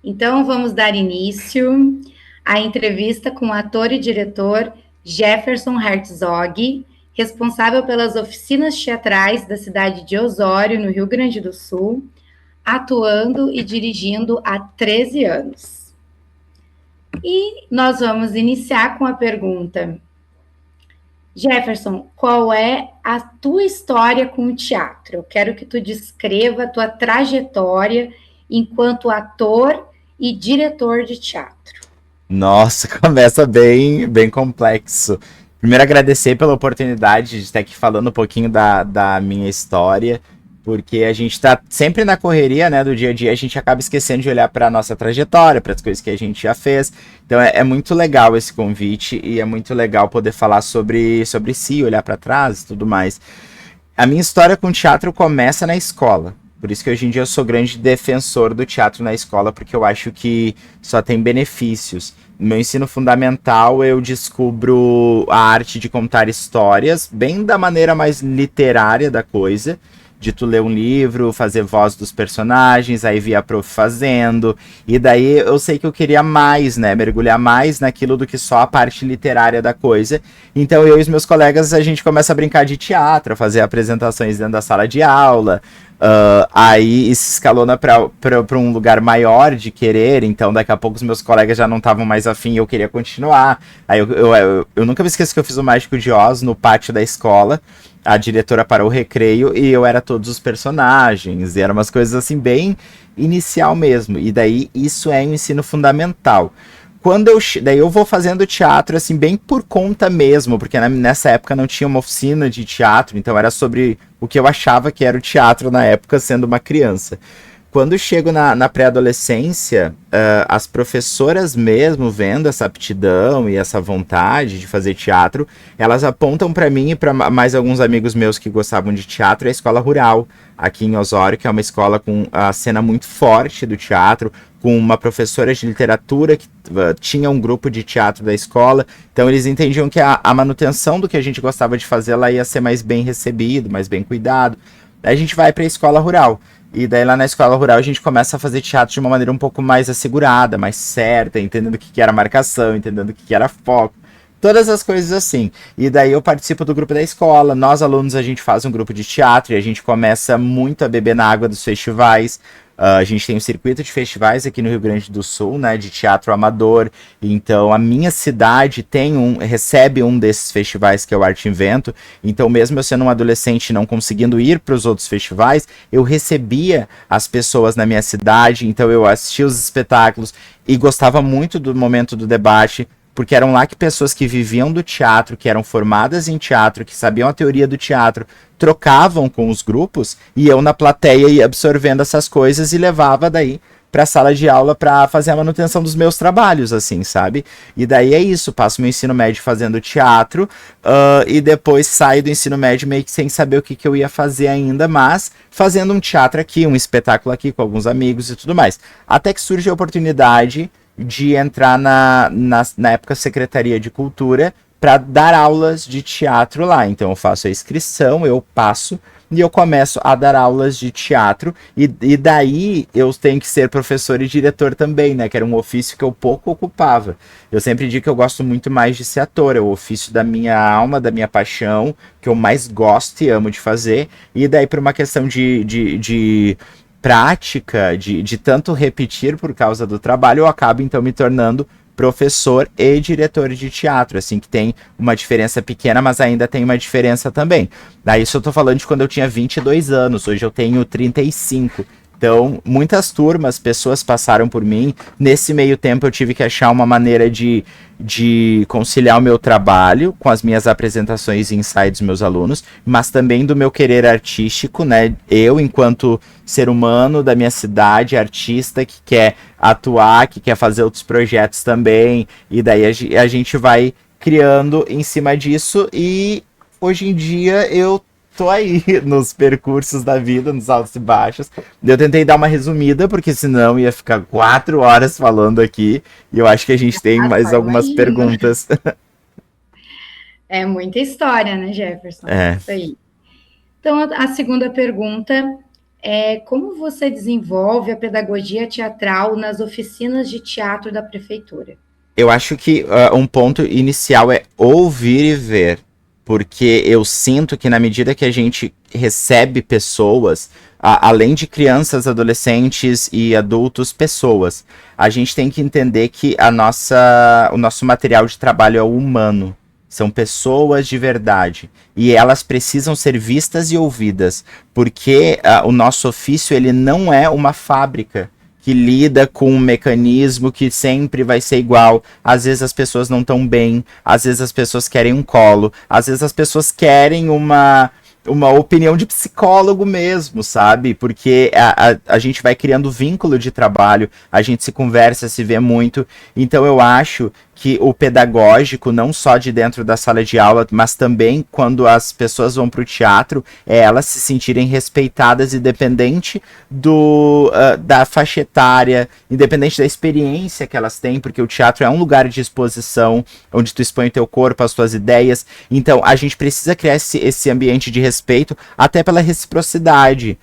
Então, vamos dar início à entrevista com o ator e diretor Jefferson Herzog, responsável pelas oficinas teatrais da cidade de Osório, no Rio Grande do Sul, atuando e dirigindo há 13 anos. E nós vamos iniciar com a pergunta: Jefferson, qual é a tua história com o teatro? Eu quero que tu descreva a tua trajetória enquanto ator e diretor de teatro. Nossa, começa bem complexo. Primeiro, agradecer pela oportunidade de estar aqui falando um pouquinho da minha história, porque a gente está sempre na correria, né, do dia a dia, a gente acaba esquecendo de olhar para a nossa trajetória, para as coisas que a gente já fez. Então é muito legal esse convite e é muito legal poder falar sobre si, olhar para trás e tudo mais. A minha história com teatro começa na escola. Por isso que hoje em dia eu sou grande defensor do teatro na escola, porque eu acho que só tem benefícios. No meu ensino fundamental, eu descubro a arte de contar histórias, bem da maneira mais literária da coisa, de tu ler um livro, fazer voz dos personagens, aí via a prof fazendo, e daí eu sei que eu queria mais, né, mergulhar mais naquilo do que só a parte literária da coisa. Então eu e os meus colegas, a gente começa a brincar de teatro, fazer apresentações dentro da sala de aula. Aí isso escalona para um lugar maior de querer, então daqui a pouco os meus colegas já não estavam mais afim e eu queria continuar. Aí eu nunca me esqueço que eu fiz o Mágico de Oz no pátio da escola, a diretora parou o recreio e eu era todos os personagens, e eram umas coisas assim bem inicial mesmo, e daí isso é um ensino fundamental. Daí eu vou fazendo teatro assim bem por conta mesmo, porque nessa época não tinha uma oficina de teatro, então era sobre o que eu achava que era o teatro na época, sendo uma criança. Quando eu chego na pré-adolescência, as professoras mesmo vendo essa aptidão e essa vontade de fazer teatro, elas apontam para mim e para mais alguns amigos meus que gostavam de teatro a escola rural aqui em Osório, que é uma escola com a cena muito forte do teatro, com uma professora de literatura que tinha um grupo de teatro da escola. Então eles entendiam que a manutenção do que a gente gostava de fazer lá ia ser mais bem recebido, mais bem cuidado. Daí a gente vai para a escola rural. E daí lá na escola rural a gente começa a fazer teatro de uma maneira um pouco mais assegurada, mais certa, entendendo o que era marcação, entendendo o que era foco. Todas as coisas assim. E daí eu participo do grupo da escola. Nós, alunos, a gente faz um grupo de teatro e a gente começa muito a beber na água dos festivais. A gente tem um circuito de festivais aqui no Rio Grande do Sul, né, de teatro amador. Então a minha cidade recebe um desses festivais que é o Arte Invento. Então mesmo eu sendo um adolescente e não conseguindo ir para os outros festivais, eu recebia as pessoas na minha cidade. Então eu assistia os espetáculos e gostava muito do momento do debate, porque eram lá que pessoas que viviam do teatro, que eram formadas em teatro, que sabiam a teoria do teatro, trocavam com os grupos, e eu na plateia ia absorvendo essas coisas e levava daí para a sala de aula para fazer a manutenção dos meus trabalhos, assim, sabe? E daí é isso, passo meu ensino médio fazendo teatro, e depois saio do ensino médio meio que sem saber o que eu ia fazer ainda, mas fazendo um teatro aqui, um espetáculo aqui com alguns amigos e tudo mais. Até que surge a oportunidade de entrar na época Secretaria de Cultura para dar aulas de teatro lá. Então eu faço a inscrição, eu passo e eu começo a dar aulas de teatro, e daí eu tenho que ser professor e diretor também, né, que era um ofício que eu pouco ocupava. Eu sempre digo que eu gosto muito mais de ser ator, é o ofício da minha alma, da minha paixão, que eu mais gosto e amo de fazer, e daí por uma questão de prática, de tanto repetir por causa do trabalho, eu acabo então me tornando professor e diretor de teatro, assim, que tem uma diferença pequena, mas ainda tem uma diferença também. Daí isso eu tô falando de quando eu tinha 22 anos, hoje eu tenho 35. Então, muitas turmas, pessoas passaram por mim. Nesse meio tempo, eu tive que achar uma maneira de conciliar o meu trabalho com as minhas apresentações e ensaios dos meus alunos, mas também do meu querer artístico, né? Eu, enquanto ser humano da minha cidade, artista que quer atuar, que quer fazer outros projetos também, e daí a gente vai criando em cima disso, e hoje em dia eu tô aí nos percursos da vida, nos altos e baixos. Eu tentei dar uma resumida, porque senão ia ficar 4 horas falando aqui. E eu acho que a gente tem Ah, mais só algumas imagino. perguntas. É muita história, né, Jefferson? É. Isso aí. Então, a segunda pergunta Como você desenvolve a pedagogia teatral nas oficinas de teatro da prefeitura? Eu acho que um ponto inicial é ouvir e ver, porque eu sinto que na medida que a gente recebe pessoas, além de crianças, adolescentes e adultos, pessoas, a gente tem que entender que o nosso material de trabalho é humano. São pessoas de verdade e elas precisam ser vistas e ouvidas, porque o nosso ofício ele não é uma fábrica que lida com um mecanismo que sempre vai ser igual. Às vezes as pessoas não estão bem, às vezes as pessoas querem um colo, às vezes as pessoas querem uma opinião de psicólogo mesmo, sabe? Porque a gente vai criando vínculo de trabalho, a gente se conversa, se vê muito. Então eu acho que o pedagógico, não só de dentro da sala de aula, mas também quando as pessoas vão para o teatro, é elas se sentirem respeitadas, independente da faixa etária, independente da experiência que elas têm, porque o teatro é um lugar de exposição, onde tu expõe o teu corpo, as tuas ideias. Então a gente precisa criar esse ambiente de respeito, até pela reciprocidade.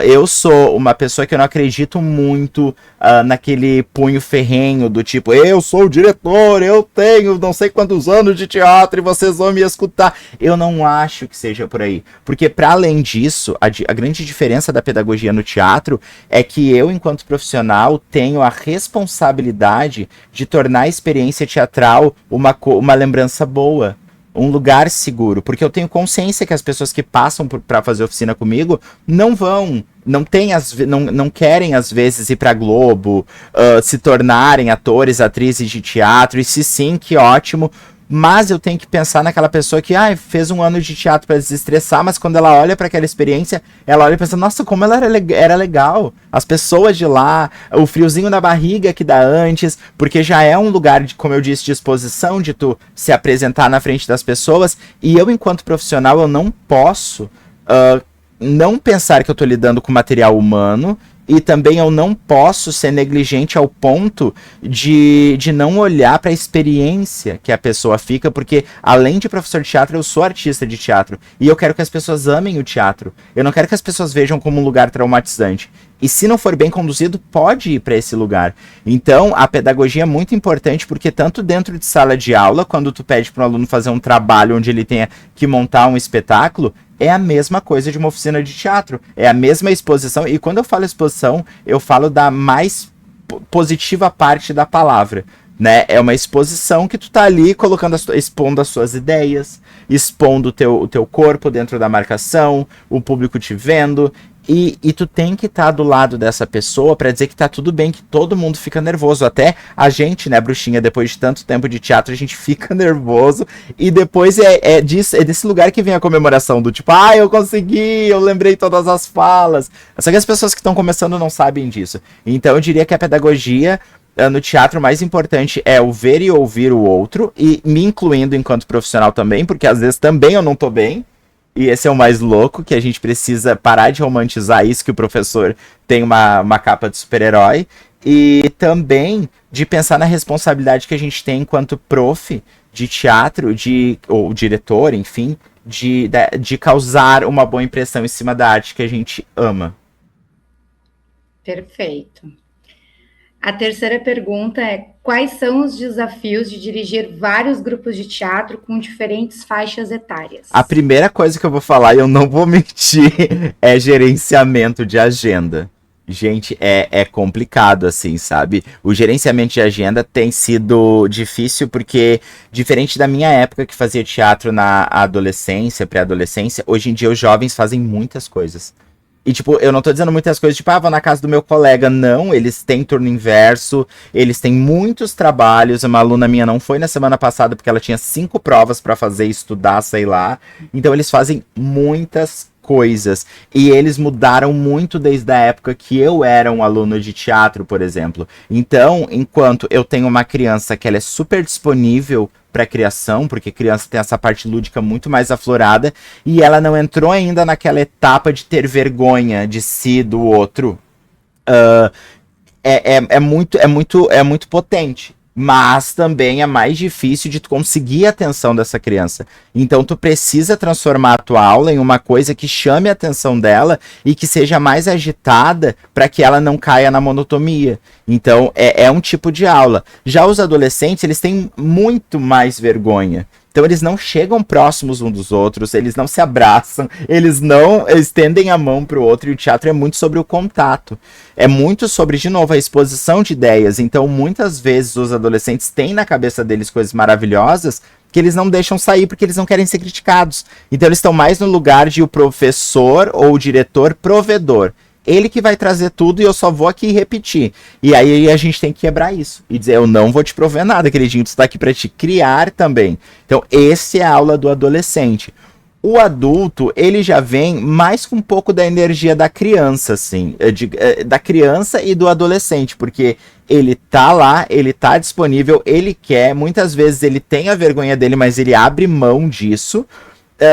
Eu sou uma pessoa que eu não acredito muito naquele punho ferrenho do tipo, eu sou o diretor, eu tenho não sei quantos anos de teatro e vocês vão me escutar. Eu não acho que seja por aí. Porque, para além disso, a grande diferença da pedagogia no teatro é que eu, enquanto profissional, tenho a responsabilidade de tornar a experiência teatral uma lembrança boa. Um lugar seguro, porque eu tenho consciência que as pessoas que passam para fazer oficina comigo não querem às vezes ir para Globo, se tornarem atores, atrizes de teatro, e se sim, que ótimo. Mas eu tenho que pensar naquela pessoa que fez um ano de teatro para desestressar, mas quando ela olha para aquela experiência, ela olha e pensa, nossa, como ela era legal. As pessoas de lá, o friozinho na barriga que dá antes, porque já é um lugar, como eu disse, de exposição, de tu se apresentar na frente das pessoas. E eu, enquanto profissional, eu não posso não pensar que eu estou lidando com material humano. E também eu não posso ser negligente ao ponto de não olhar para a experiência que a pessoa fica, porque além de professor de teatro, eu sou artista de teatro. E eu quero que as pessoas amem o teatro. Eu não quero que as pessoas vejam como um lugar traumatizante. E se não for bem conduzido, pode ir para esse lugar. Então, a pedagogia é muito importante, porque tanto dentro de sala de aula, quando tu pede para um aluno fazer um trabalho onde ele tenha que montar um espetáculo, é a mesma coisa de uma oficina de teatro. É a mesma exposição. E quando eu falo exposição, eu falo da mais positiva parte da palavra. Né? É uma exposição que tu tá ali expondo as suas ideias, expondo o teu corpo dentro da marcação, o público te vendo. E tu tem que estar do lado dessa pessoa para dizer que tá tudo bem, que todo mundo fica nervoso. Até a gente, né, bruxinha, depois de tanto tempo de teatro, a gente fica nervoso. E depois é desse lugar que vem a comemoração do tipo, eu consegui, eu lembrei todas as falas. Só que as pessoas que estão começando não sabem disso. Então eu diria que a pedagogia no teatro mais importante é o ver e ouvir o outro, e me incluindo enquanto profissional também, porque às vezes também eu não tô bem. E esse é o mais louco, que a gente precisa parar de romantizar isso, que o professor tem uma capa de super-herói. E também de pensar na responsabilidade que a gente tem enquanto prof de teatro, ou diretor, enfim, de causar uma boa impressão em cima da arte que a gente ama. Perfeito. A terceira pergunta é: quais são os desafios de dirigir vários grupos de teatro com diferentes faixas etárias? A primeira coisa que eu vou falar, e eu não vou mentir, é gerenciamento de agenda. Gente, é complicado, assim, sabe? O gerenciamento de agenda tem sido difícil porque, diferente da minha época que fazia teatro na adolescência, pré-adolescência, hoje em dia os jovens fazem muitas coisas. E, tipo, eu não tô dizendo muitas coisas, tipo, vou na casa do meu colega. Não, eles têm turno inverso, eles têm muitos trabalhos. Uma aluna minha não foi na semana passada porque ela tinha 5 provas pra fazer, estudar, sei lá. Então, eles fazem muitas coisas. E eles mudaram muito desde a época que eu era um aluno de teatro, por exemplo. Então, enquanto eu tenho uma criança que ela é super disponível para criação, porque criança tem essa parte lúdica muito mais aflorada, e ela não entrou ainda naquela etapa de ter vergonha de si, do outro. É muito potente. mas também é mais difícil de tu conseguir a atenção dessa criança. Então tu precisa transformar a tua aula em uma coisa que chame a atenção dela e que seja mais agitada para que ela não caia na monotonia. Então é um tipo de aula. Já os adolescentes, eles têm muito mais vergonha. Então eles não chegam próximos uns dos outros, eles não se abraçam, eles não estendem a mão para o outro, e o teatro é muito sobre o contato. É muito sobre, de novo, a exposição de ideias. Então muitas vezes os adolescentes têm na cabeça deles coisas maravilhosas que eles não deixam sair porque eles não querem ser criticados. Então eles estão mais no lugar de o professor ou o diretor provedor. Ele que vai trazer tudo e eu só vou aqui repetir. E aí a gente tem que quebrar isso. E dizer, eu não vou te prover nada, queridinho. Tu está aqui para te criar também. Então, esse é a aula do adolescente. O adulto, ele já vem mais com um pouco da energia da criança, assim. Da criança e do adolescente. Porque ele tá lá, ele tá disponível, ele quer. Muitas vezes ele tem a vergonha dele, mas ele abre mão disso.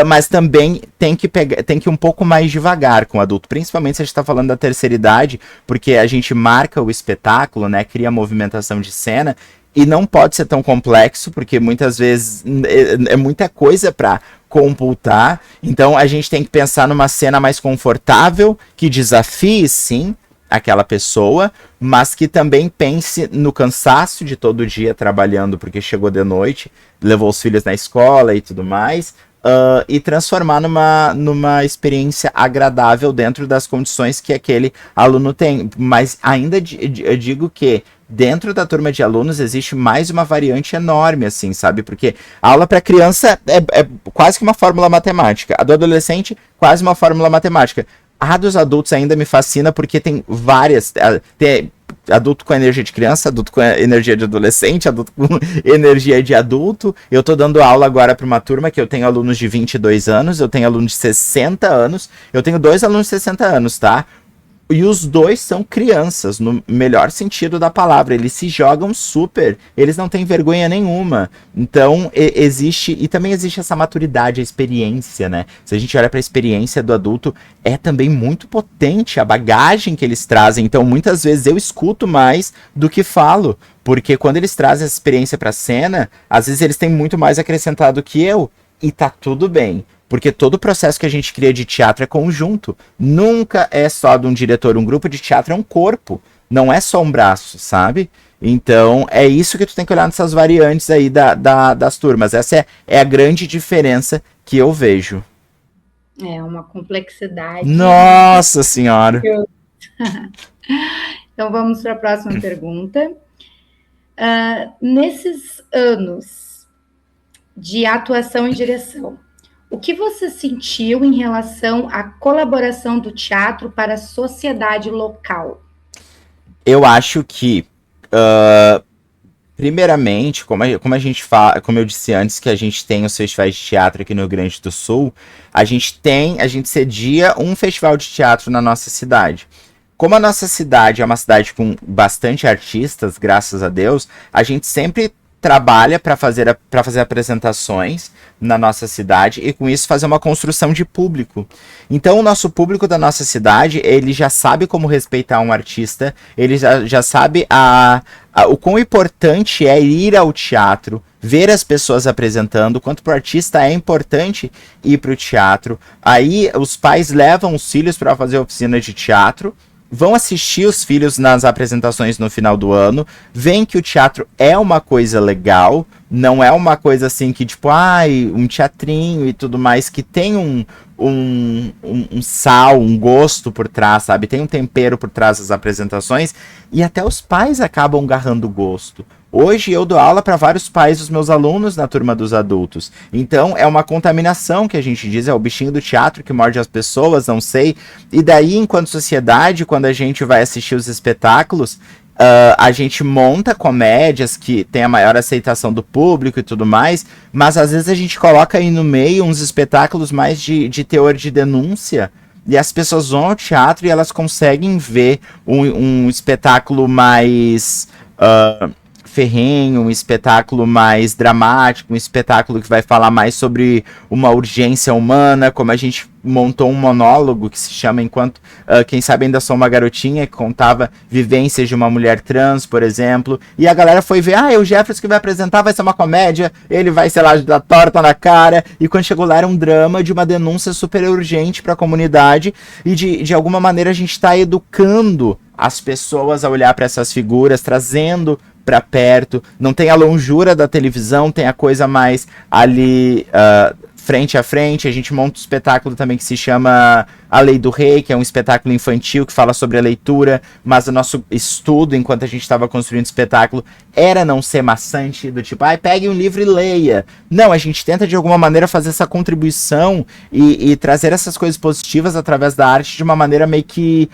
Mas também tem que ir um pouco mais devagar com o adulto, principalmente se a gente está falando da terceira idade, porque a gente marca o espetáculo, né, cria movimentação de cena, e não pode ser tão complexo, porque muitas vezes é muita coisa para computar, então a gente tem que pensar numa cena mais confortável, que desafie, sim, aquela pessoa, mas que também pense no cansaço de todo dia trabalhando, porque chegou de noite, levou os filhos na escola e tudo mais, e transformar numa experiência agradável dentro das condições que aquele aluno tem. Mas ainda eu digo que dentro da turma de alunos existe mais uma variante enorme, assim, sabe? Porque a aula para criança é quase que uma fórmula matemática. A do adolescente, quase uma fórmula matemática. A dos adultos ainda me fascina porque tem várias... Tem adulto com energia de criança, adulto com energia de adolescente, adulto com energia de adulto. Eu tô dando aula agora para uma turma que eu tenho alunos de 22 anos, eu tenho alunos de 60 anos, eu tenho 2 alunos de 60 anos, tá? E os dois são crianças, no melhor sentido da palavra. Eles se jogam super, eles não têm vergonha nenhuma. Então, e também existe essa maturidade, a experiência, né? Se a gente olha para a experiência do adulto, é também muito potente a bagagem que eles trazem. Então, muitas vezes eu escuto mais do que falo. Porque quando eles trazem essa experiência para a cena, às vezes eles têm muito mais acrescentado que eu. E tá tudo bem. Porque todo o processo que a gente cria de teatro é conjunto. Nunca é só de um diretor. Um grupo de teatro é um corpo. Não é só um braço, sabe? Então, é isso que tu tem que olhar nessas variantes aí das turmas. Essa é a grande diferença que eu vejo. É uma complexidade. Nossa Senhora! Então, vamos para a próxima pergunta. Nesses anos de atuação e direção, o que você sentiu em relação à colaboração do teatro para a sociedade local? Eu acho que, primeiramente, como a gente fala, como eu disse antes, que a gente tem os festivais de teatro aqui no Rio Grande do Sul, a gente cedia um festival de teatro na nossa cidade. Como a nossa cidade é uma cidade com bastante artistas, graças a Deus, a gente sempre trabalha para fazer apresentações na nossa cidade e com isso fazer uma construção de público. Então o nosso público da nossa cidade, ele já sabe como respeitar um artista, ele já sabe o quão importante é ir ao teatro, ver as pessoas apresentando, quanto para o artista é importante ir para o teatro. Aí os pais levam os filhos para fazer oficina de teatro, vão assistir os filhos nas apresentações no final do ano, veem que o teatro é uma coisa legal, não é uma coisa assim que tipo, um teatrinho e tudo mais, que tem um sal, um gosto por trás, sabe? Tem um tempero por trás das apresentações, e até os pais acabam agarrando gosto. Hoje eu dou aula para vários pais dos meus alunos na turma dos adultos. Então é uma contaminação que a gente diz, é o bichinho do teatro que morde as pessoas, não sei. E daí, enquanto sociedade, quando a gente vai assistir os espetáculos, a gente monta comédias que tem a maior aceitação do público e tudo mais, mas às vezes a gente coloca aí no meio uns espetáculos mais de teor de denúncia, e as pessoas vão ao teatro e elas conseguem ver um espetáculo mais ferrenho, um espetáculo mais dramático, um espetáculo que vai falar mais sobre uma urgência humana, como a gente montou um monólogo que se chama Enquanto Quem Sabe Ainda Sou Uma Garotinha, que contava vivências de uma mulher trans, por exemplo, e a galera foi ver, é o Jefferson que vai apresentar, vai ser uma comédia, ele vai, sei lá, dar torta na cara, e quando chegou lá era um drama de uma denúncia super urgente para a comunidade, e de alguma maneira a gente está educando as pessoas a olhar para essas figuras, trazendo para perto, não tem a longura da televisão, tem a coisa mais ali frente a frente. A gente monta um espetáculo também que se chama A Lei do Rei, que é um espetáculo infantil que fala sobre a leitura, mas o nosso estudo, enquanto a gente estava construindo o espetáculo, era não ser maçante, do tipo, pegue um livro e leia. Não, a gente tenta de alguma maneira fazer essa contribuição e trazer essas coisas positivas através da arte de uma maneira meio que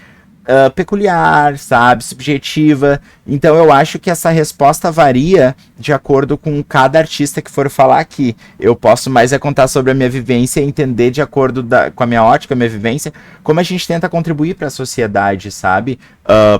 peculiar, sabe, subjetiva. Então eu acho que essa resposta varia de acordo com cada artista que for falar aqui. Eu posso mais contar sobre a minha vivência e entender de acordo com a minha ótica, a minha vivência, como a gente tenta contribuir para a sociedade, sabe?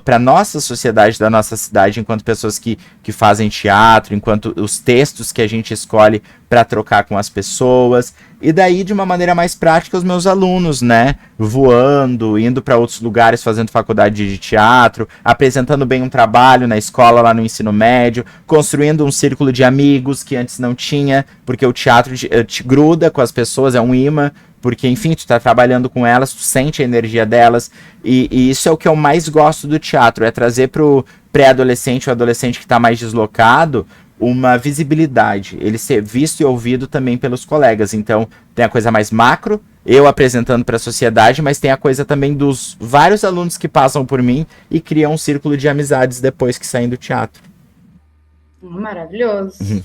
Para nossa sociedade, da nossa cidade, enquanto pessoas que fazem teatro, enquanto os textos que a gente escolhe para trocar com as pessoas. E daí, de uma maneira mais prática, os meus alunos, né? Voando, indo para outros lugares, fazendo faculdade de teatro, apresentando bem um trabalho na escola, lá no ensino médio, construindo um círculo de amigos que antes não tinha, porque o teatro te gruda com as pessoas, é um imã, porque, enfim, tu tá trabalhando com elas, tu sente a energia delas, e isso é o que eu mais gosto do teatro, é trazer pro pré-adolescente, o adolescente que tá mais deslocado, uma visibilidade, ele ser visto e ouvido também pelos colegas. Então tem a coisa mais macro, eu apresentando para a sociedade, mas tem a coisa também dos vários alunos que passam por mim e criam um círculo de amizades depois que saem do teatro. Maravilhoso.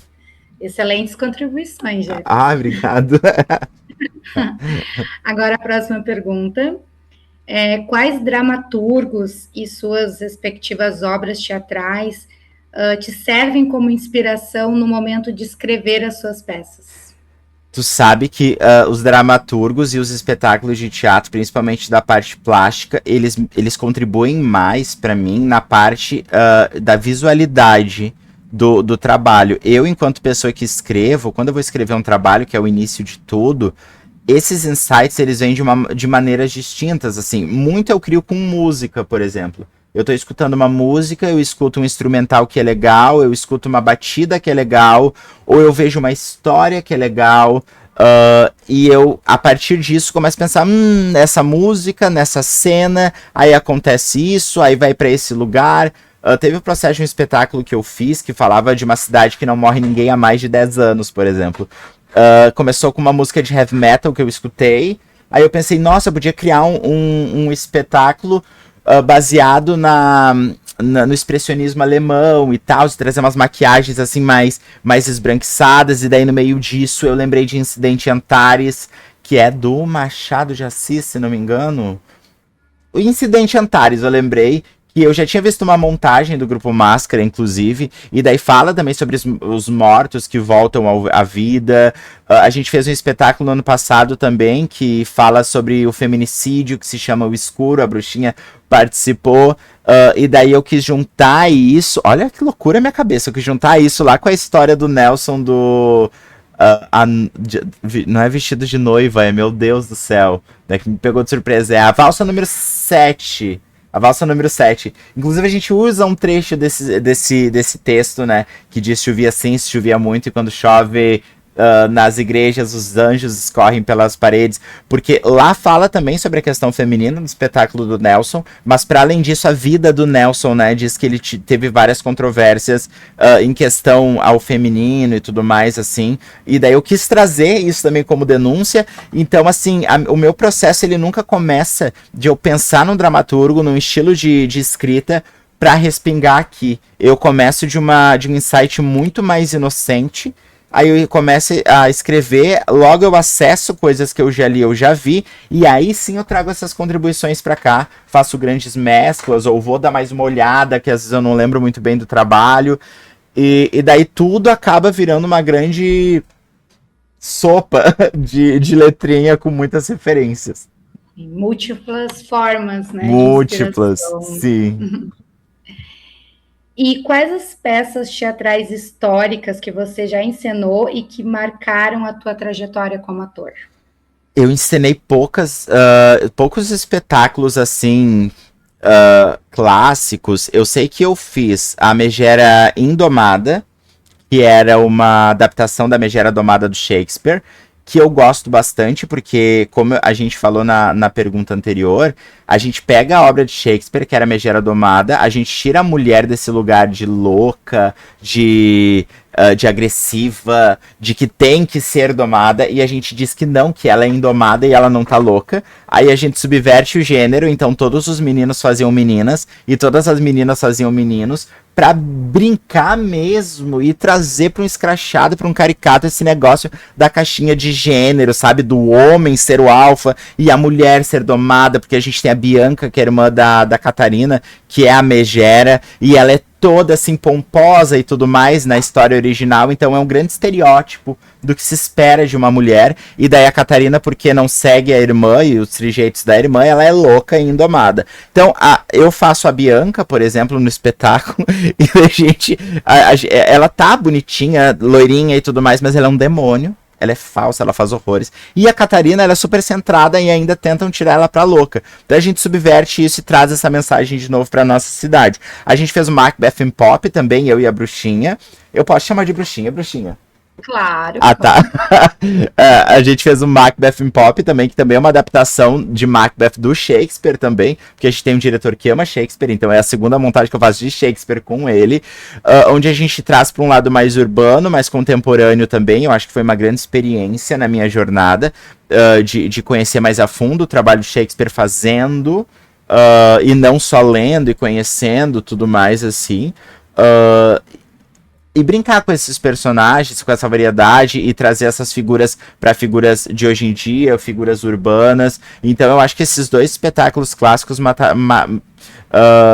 Excelentes contribuições, Jeff. Obrigado. Agora a próxima pergunta. Quais dramaturgos e suas respectivas obras teatrais te servem como inspiração no momento de escrever as suas peças? Tu sabe que os dramaturgos e os espetáculos de teatro, principalmente da parte plástica, eles contribuem mais para mim na parte da visualidade do trabalho. Eu, enquanto pessoa que escrevo, quando eu vou escrever um trabalho, que é o início de tudo, esses insights, eles vêm de maneiras distintas, assim. Muito eu crio com música, por exemplo. Eu tô escutando uma música, eu escuto um instrumental que é legal, eu escuto uma batida que é legal, ou eu vejo uma história que é legal, e eu, a partir disso, começo a pensar, nessa música, nessa cena, aí acontece isso, aí vai para esse lugar. Teve o processo de um espetáculo que eu fiz, que falava de uma cidade que não morre ninguém há mais de 10 anos, por exemplo. Começou com uma música de heavy metal que eu escutei, aí eu pensei, nossa, eu podia criar um espetáculo baseado no expressionismo alemão e tal, de trazer umas maquiagens assim mais esbranquiçadas, e daí no meio disso eu lembrei de Incidente em Antares, que é do Machado de Assis, se não me engano. O Incidente em Antares, eu lembrei, que eu já tinha visto uma montagem do Grupo Máscara, inclusive, e daí fala também sobre os mortos que voltam à vida. A gente fez um espetáculo no ano passado também, que fala sobre o feminicídio, que se chama O Escuro, a Bruxinha participou, e daí eu quis juntar isso, olha que loucura a minha cabeça, eu quis juntar isso lá com a história do Nelson do... não é Vestido de Noiva, meu Deus do céu, né, que me pegou de surpresa, é a valsa número 7. A valsa número 7. Inclusive, a gente usa um trecho desse texto, né? Que diz: chovia sim, se chovia muito, e quando chove nas igrejas, os anjos escorrem pelas paredes. Porque lá fala também sobre a questão feminina no espetáculo do Nelson, mas para além disso, a vida do Nelson, né? Diz que ele teve várias controvérsias em questão ao feminino e tudo mais, assim. E daí eu quis trazer isso também como denúncia. Então, assim, o meu processo, ele nunca começa de eu pensar num dramaturgo, num estilo de escrita, para respingar aqui. Eu começo de um insight muito mais inocente. Aí eu começo a escrever, logo eu acesso coisas que eu já li, eu já vi, e aí sim eu trago essas contribuições para cá, faço grandes mesclas, ou vou dar mais uma olhada, que às vezes eu não lembro muito bem do trabalho, e daí tudo acaba virando uma grande sopa de letrinha com muitas referências. Múltiplas formas, né? Múltiplas, sim. E quais as peças teatrais históricas que você já encenou e que marcaram a tua trajetória como ator? Eu encenei poucos espetáculos assim, clássicos. Eu sei que eu fiz a Megera Indomada, que era uma adaptação da Megera Domada do Shakespeare, que eu gosto bastante, porque, como a gente falou na pergunta anterior, a gente pega a obra de Shakespeare, que era a Megera Domada, a gente tira a mulher desse lugar de louca, de agressiva, de que tem que ser domada, e a gente diz que não, que ela é indomada e ela não tá louca. Aí a gente subverte o gênero, então todos os meninos faziam meninas, e todas as meninas faziam meninos, pra brincar mesmo e trazer pra um escrachado, pra um caricato esse negócio da caixinha de gênero, sabe? Do homem ser o alfa e a mulher ser domada, porque a gente tem a Bianca, que é irmã da Catarina, que é a Megera, e ela é toda assim pomposa e tudo mais na história original, então é um grande estereótipo do que se espera de uma mulher. E daí a Catarina, porque não segue a irmã e os trejeitos da irmã, ela é louca e indomada. Então eu faço a Bianca, por exemplo, no espetáculo, e a gente, ela tá bonitinha, loirinha e tudo mais, mas ela é um demônio. Ela é falsa, ela faz horrores. E a Catarina, ela é super centrada e ainda tentam tirar ela pra louca. Então a gente subverte isso e traz essa mensagem de novo pra nossa cidade. A gente fez o Macbeth em Pop também, eu e a Bruxinha. Eu posso chamar de Bruxinha, Bruxinha? Claro. Ah, tá. A gente fez o Macbeth em Pop também, que também é uma adaptação de Macbeth do Shakespeare também, porque a gente tem um diretor que ama Shakespeare, então é a segunda montagem que eu faço de Shakespeare com ele, onde a gente traz para um lado mais urbano, mais contemporâneo também. Eu acho que foi uma grande experiência na minha jornada, de conhecer mais a fundo o trabalho de Shakespeare fazendo, e não só lendo e conhecendo tudo mais assim. E brincar com esses personagens, com essa variedade e trazer essas figuras para figuras de hoje em dia, figuras urbanas. Então eu acho que esses dois espetáculos clássicos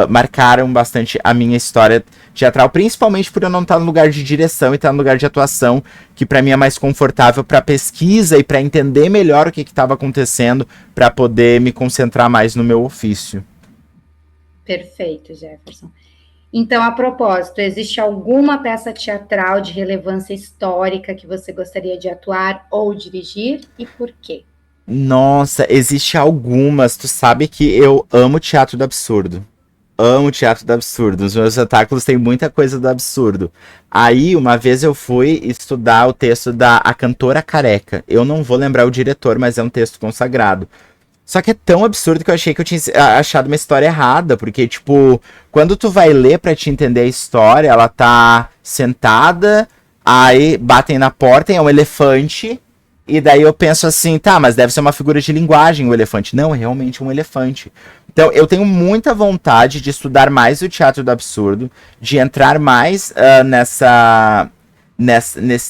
marcaram bastante a minha história teatral, principalmente por eu não estar no lugar de direção e estar no lugar de atuação, que para mim é mais confortável para pesquisa e para entender melhor o que estava acontecendo, para poder me concentrar mais no meu ofício. Perfeito, Jefferson. Então, a propósito, existe alguma peça teatral de relevância histórica que você gostaria de atuar ou dirigir e por quê? Nossa, existe algumas. Tu sabe que eu amo teatro do absurdo. Amo teatro do absurdo. Os meus espetáculos têm muita coisa do absurdo. Aí, uma vez eu fui estudar o texto da A Cantora Careca. Eu não vou lembrar o diretor, mas é um texto consagrado. Só que é tão absurdo que eu achei que eu tinha achado uma história errada, porque, tipo, quando tu vai ler pra te entender a história, ela tá sentada, aí batem na porta e é um elefante, e daí eu penso assim, tá, mas deve ser uma figura de linguagem o elefante. Não, é realmente um elefante. Então, eu tenho muita vontade de estudar mais o teatro do absurdo, de entrar mais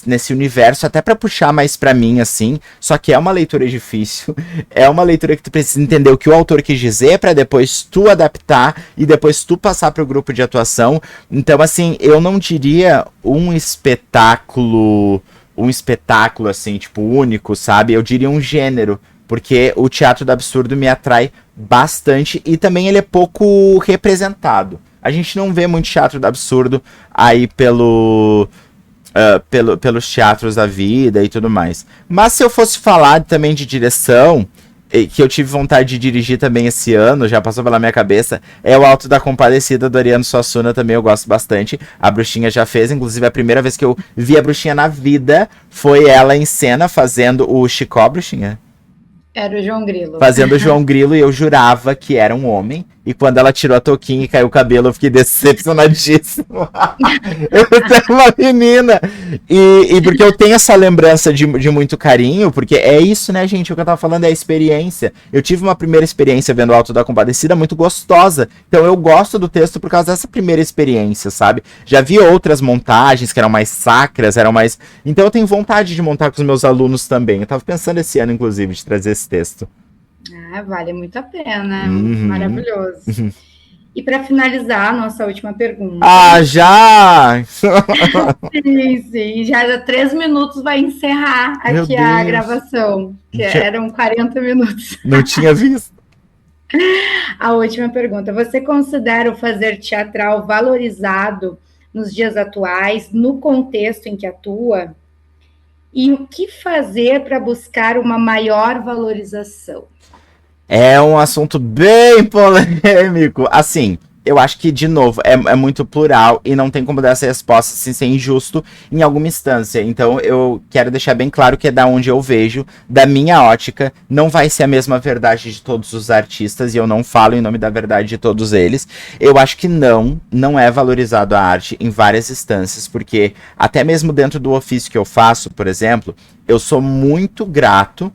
nesse universo, até pra puxar mais pra mim, assim. Só que é uma leitura difícil, é uma leitura que tu precisa entender o que o autor quis dizer pra depois tu adaptar e depois tu passar pro grupo de atuação. Então, assim, eu não diria um espetáculo assim, tipo, único, sabe? Eu diria um gênero, porque o teatro do absurdo me atrai bastante e também ele é pouco representado. A gente não vê muito teatro do absurdo aí pelos teatros da vida e tudo mais. Mas se eu fosse falar também de direção, que eu tive vontade de dirigir também esse ano, já passou pela minha cabeça, é o Alto da Compadecida do Ariano Suassuna, também eu gosto bastante. A Bruxinha já fez, inclusive a primeira vez que eu vi a Bruxinha na vida foi ela em cena fazendo o Chicó, Bruxinha? Era o João Grilo. Fazendo o João Grilo, e eu jurava que era um homem. E quando ela tirou a touquinha e caiu o cabelo, eu fiquei decepcionadíssimo. Eu tenho uma menina. E porque eu tenho essa lembrança de muito carinho, porque é isso, né, gente? O que eu tava falando é a experiência. Eu tive uma primeira experiência vendo o Alto da Compadecida muito gostosa. Então eu gosto do texto por causa dessa primeira experiência, sabe? Já vi outras montagens que eram mais sacras, eram mais... Então eu tenho vontade de montar com os meus alunos também. Eu tava pensando esse ano, inclusive, de trazer esse texto. Ah, vale muito a pena, maravilhoso. E para finalizar, nossa última pergunta. Ah, já! Sim, já 3 minutos vai encerrar aqui a gravação, que eram 40 minutos. Não tinha visto. A última pergunta. Você considera o fazer teatral valorizado nos dias atuais, no contexto em que atua? E o que fazer para buscar uma maior valorização? É um assunto bem polêmico. Assim, eu acho que, de novo, é muito plural e não tem como dar essa resposta sem ser injusto em alguma instância. Então, eu quero deixar bem claro que é da onde eu vejo, da minha ótica, não vai ser a mesma verdade de todos os artistas e eu não falo em nome da verdade de todos eles. Eu acho que não é valorizado a arte em várias instâncias, porque até mesmo dentro do ofício que eu faço, por exemplo, eu sou muito grato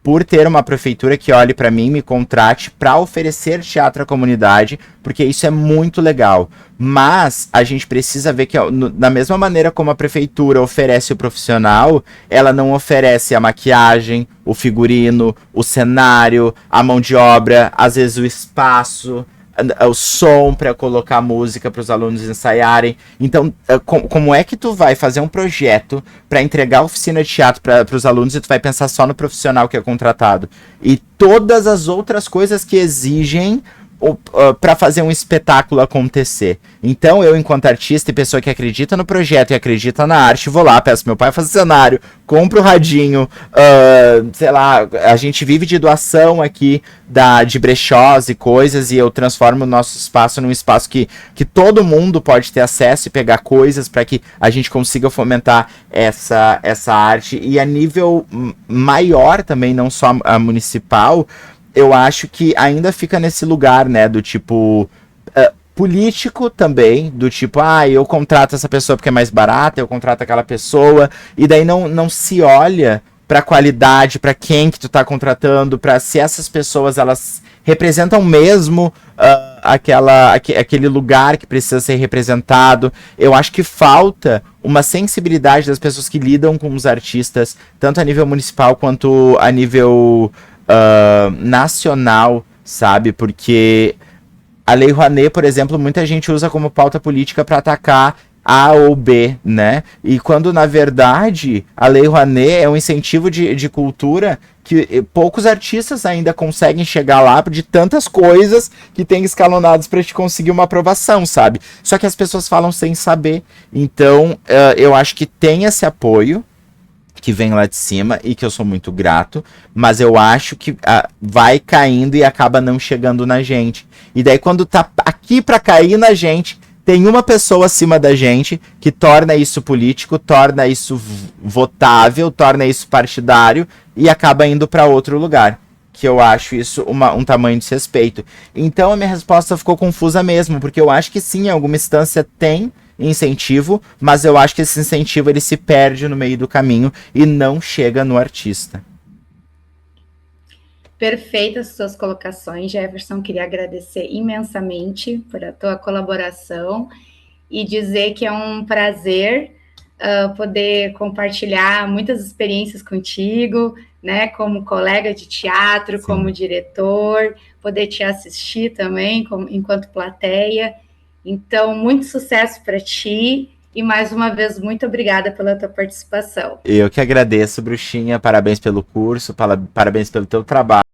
por ter uma prefeitura que olhe para mim, me contrate para oferecer teatro à comunidade, porque isso é muito legal. Mas a gente precisa ver que, da mesma maneira como a prefeitura oferece o profissional, ela não oferece a maquiagem, o figurino, o cenário, a mão de obra, às vezes o espaço, o som para colocar música para os alunos ensaiarem. Então, como é que tu vai fazer um projeto para entregar a oficina de teatro para os alunos e tu vai pensar só no profissional que é contratado? E todas as outras coisas que exigem para fazer um espetáculo acontecer. Então, eu, enquanto artista e pessoa que acredita no projeto e acredita na arte, vou lá, peço meu pai fazer cenário, compro o radinho, sei lá, a gente vive de doação aqui de brechós e coisas, e eu transformo o nosso espaço num espaço que todo mundo pode ter acesso e pegar coisas para que a gente consiga fomentar essa arte. E a nível maior também, não só a municipal, eu acho que ainda fica nesse lugar, né, do tipo político também, do tipo, eu contrato essa pessoa porque é mais barata, eu contrato aquela pessoa, e daí não se olha para qualidade, para quem que tu tá contratando, para se essas pessoas elas representam mesmo aquele lugar que precisa ser representado. Eu acho que falta uma sensibilidade das pessoas que lidam com os artistas, tanto a nível municipal quanto a nível nacional, sabe? Porque a Lei Rouanet, por exemplo, muita gente usa como pauta política para atacar A ou B, né? E quando, na verdade, a Lei Rouanet é um incentivo de cultura que poucos artistas ainda conseguem chegar lá de tantas coisas que tem escalonados para te conseguir uma aprovação, sabe? Só que as pessoas falam sem saber. Então, eu acho que tem esse apoio que vem lá de cima e que eu sou muito grato, mas eu acho que vai caindo e acaba não chegando na gente. E daí quando tá aqui para cair na gente, tem uma pessoa acima da gente que torna isso político, torna isso votável, torna isso partidário e acaba indo para outro lugar. Que eu acho isso um tamanho de desrespeito. Então a minha resposta ficou confusa mesmo, porque eu acho que sim, em alguma instância tem incentivo, mas eu acho que esse incentivo ele se perde no meio do caminho e não chega no artista. Perfeitas suas colocações, Jefferson. Queria agradecer imensamente por a tua colaboração e dizer que é um prazer poder compartilhar muitas experiências contigo, né? Como colega de teatro, sim, como diretor, poder te assistir também enquanto plateia. Então, muito sucesso para ti e mais uma vez, muito obrigada pela tua participação. Eu que agradeço, Bruxinha. Parabéns pelo curso, parabéns pelo teu trabalho.